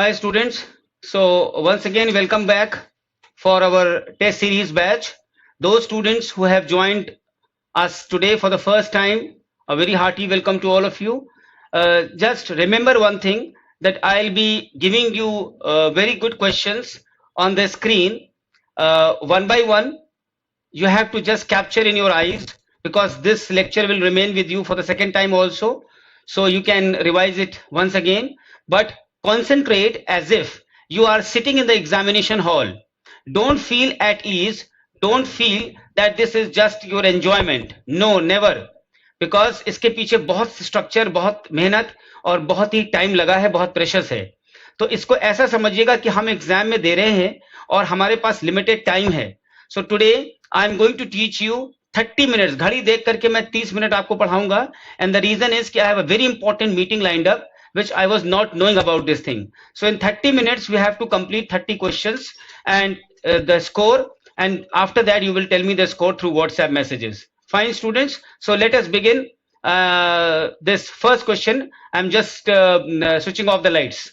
Hi students. So once again welcome back for our test series batch. Those students who have joined us today for the first time, a very hearty welcome to all of you. Just remember one thing, that I'll be giving you very good questions on the screen one by one. You have to just capture in your eyes, because this lecture will remain with you for the second time also, so you can revise it once again, but concentrate as if you are sitting in the examination hall. Don't feel at ease, don't feel that this is just your enjoyment. No, never. Because इसके पीछे बहुत structure, बहुत मेहनत और बहुत ही time लगा है, बहुत प्रेशर्स है. तो इसको ऐसा समझिएगा कि हम एग्जाम में दे रहे हैं और हमारे पास लिमिटेड टाइम है. So today I am going to teach you 30 minutes. घड़ी देख करके मैं 30 मिनट आपको पढ़ाऊंगा. एंड द रीजन इज कि I have a very important meeting lined up which I was not knowing about this thing. So in 30 minutes we have to complete 30 questions and the score, and after that you will tell me the score through WhatsApp messages. Fine students, so let us begin this first question. I'm just switching off the lights.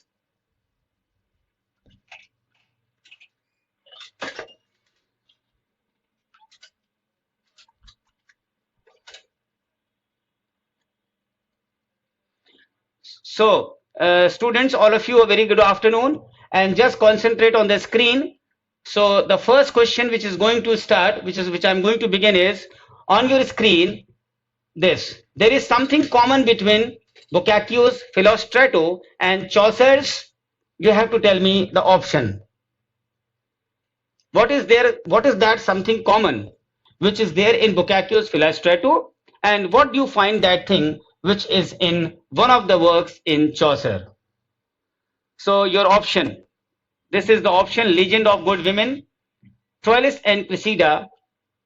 So, students, all of you, a very good afternoon, and just concentrate on the screen. So, the first question which is going to start, which I'm going to begin, is on your screen. This, there is something common between Boccaccio's Philostrato and Chaucer's. You have to tell me the option. What is there? What is that something common which is there in Boccaccio's Philostrato, and what do you find that thing which is in one of the works in Chaucer? So your option. This is the option: Legend of Good Women, Troilus and Cressida,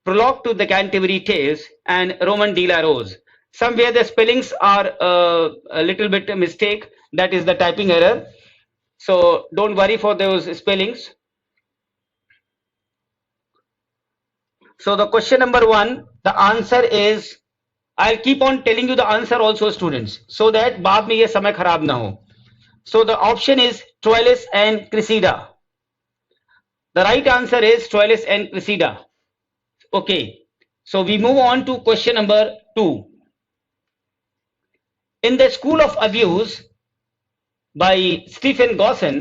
Prologue to the Canterbury Tales, and Roman de la Rose. Somewhere the spellings are a little bit a mistake. That is the typing error. So don't worry for those spellings. So the question number one, the answer is, I'll keep on telling you the answer also, students, so that बाद में ये समय खराब ना हो. So the option is Troilus and Cressida. The right answer is Troilus and Cressida. Okay, so we move on to question number two. In the School of Abuse by Stephen Gosson,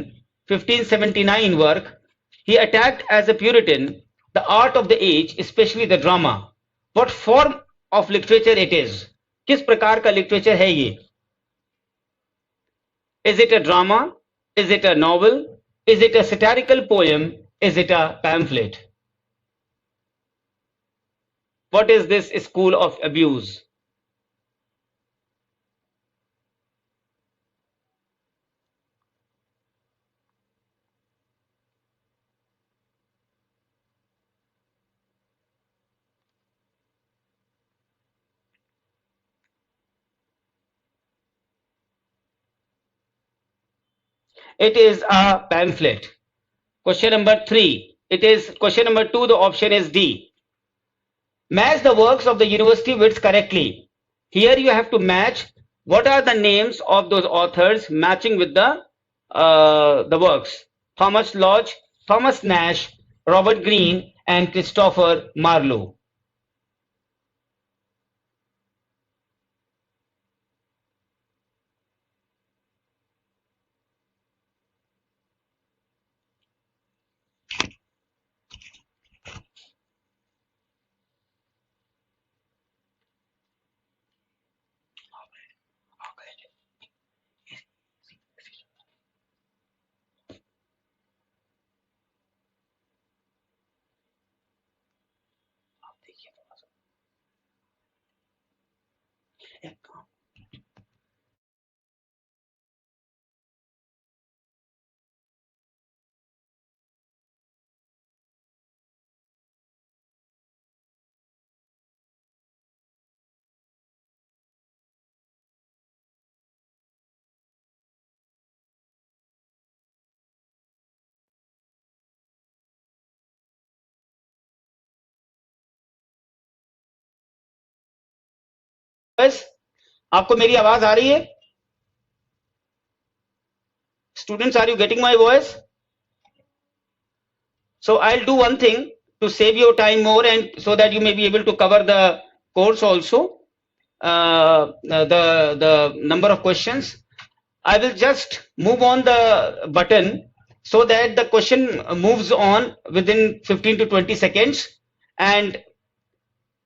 1579 work, he attacked as a Puritan the art of the age, especially the drama. What form of literature it is? किस प्रकार का literature है ये? Is it a drama? Is it a novel? Is it a satirical poem? Is it a pamphlet? What is this School of Abuse? It is a pamphlet. Question number three. It is question number two. The option is D. Match the works of the university wits correctly. Here you have to match what are the names of those authors matching with the works. Thomas Lodge, Thomas Nash, Robert Greene, and Christopher Marlowe. बस आपको मेरी आवाज आ रही है? Students, are you getting my voice? So I'll do one thing to save your time more and so that you may be able to cover the course also, the number of questions. I will just move on the button so that the question moves on within 15 to 20 seconds. And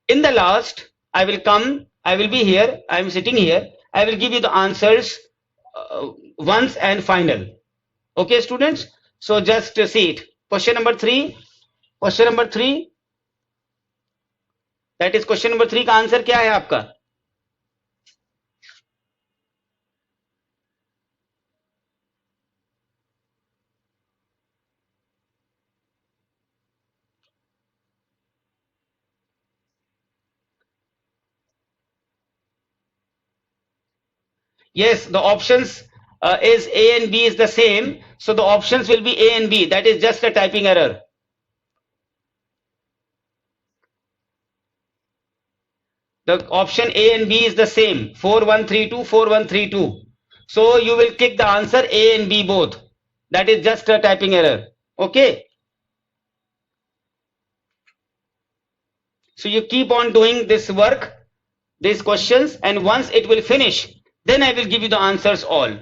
in the last, I will be here, I am sitting here, I will give you the answers once and final. Okay, students? So just see it. Question number three, that is question number 3 का answer क्या है आपका? Yes, the options is A and B is the same. So the options will be A and B. That is just a typing error. The option A and B is the same. 4132, 4132. So you will click the answer A and B both. That is just a typing error. Okay. So you keep on doing this work, these questions, and once it will finish, then I will give you the answers all.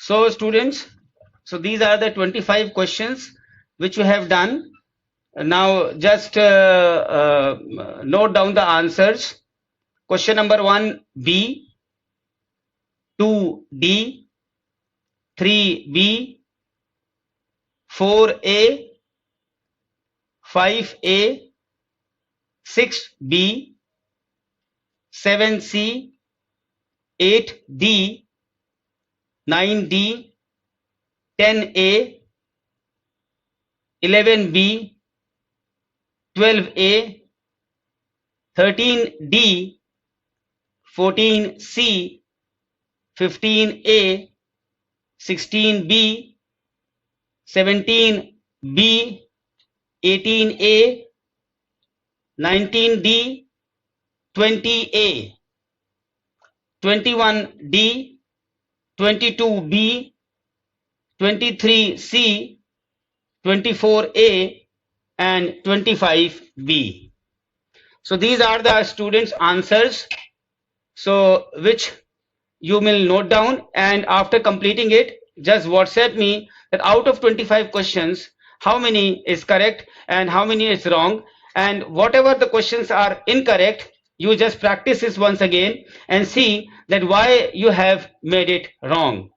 So students, so these are the 25 questions which you have done. Now just note down the answers. Question number 1 B, 2 D, 3 B, 4 A, 5 A, 6 B, 7 C, 8 D, 9 D, 10 A, 11 B, 12 A, 13 D, 14 C, 15 A, 16 B, 17 B, 18 A, 19 D, 20 A, 21 D, 22 B, 23 C, 24 A, and 25 B. So these are the students' answers. So which you will note down, and after completing it, just WhatsApp me that out of 25 questions, how many is correct and how many is wrong, and whatever the questions are incorrect, you just practice this once again and see that why you have made it wrong.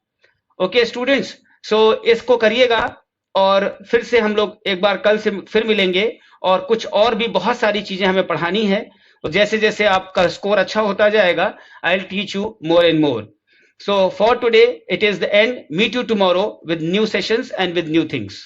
Okay students, so इसको करिएगा और फिर से हम लोग एक बार कल से फिर मिलेंगे, और कुछ और भी बहुत सारी चीजें हमें पढ़ानी है, तो जैसे जैसे आपका स्कोर अच्छा होता जाएगा, I will teach you more and more. So for today it is the end. Meet you tomorrow with new sessions and with new things.